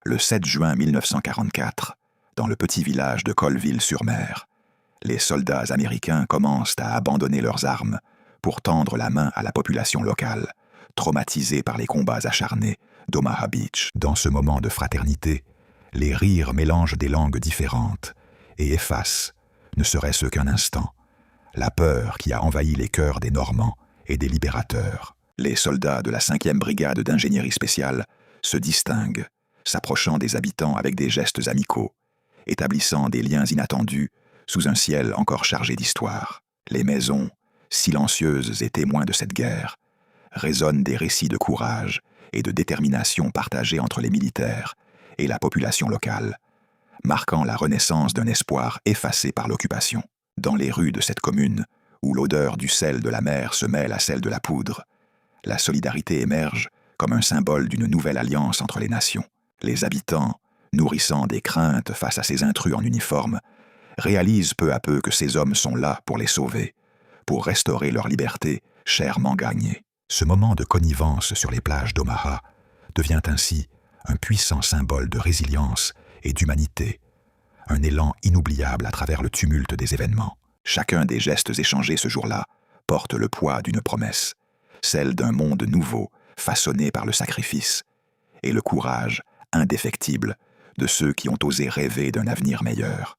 Le 7 juin 1944, dans le petit village de Colville-sur-Mer, les soldats américains commencent à abandonner leurs armes pour tendre la main à la population locale, traumatisée par les combats acharnés d'Omaha Beach. Dans ce moment de fraternité, les rires mélangent des langues différentes et effacent, ne serait-ce qu'un instant, la peur qui a envahi les cœurs des Normands et des libérateurs. Les soldats de la 5e brigade d'ingénierie spéciale se distinguent, s'approchant des habitants avec des gestes amicaux, établissant des liens inattendus sous un ciel encore chargé d'histoire. Les maisons, silencieuses et témoins de cette guerre, résonnent des récits de courage et de détermination partagés entre les militaires et la population locale, marquant la renaissance d'un espoir effacé par l'occupation. Dans les rues de cette commune, où l'odeur du sel de la mer se mêle à celle de la poudre, la solidarité émerge comme un symbole d'une nouvelle alliance entre les nations. Les habitants, nourrissant des craintes face à ces intrus en uniforme, réalisent peu à peu que ces hommes sont là pour les sauver, pour restaurer leur liberté chèrement gagnée. Ce moment de connivence sur les plages d'Omaha devient ainsi un puissant symbole de résilience et d'humanité, un élan inoubliable à travers le tumulte des événements. Chacun des gestes échangés ce jour-là porte le poids d'une promesse, celle d'un monde nouveau façonné par le sacrifice et le courage indéfectible de ceux qui ont osé rêver d'un avenir meilleur.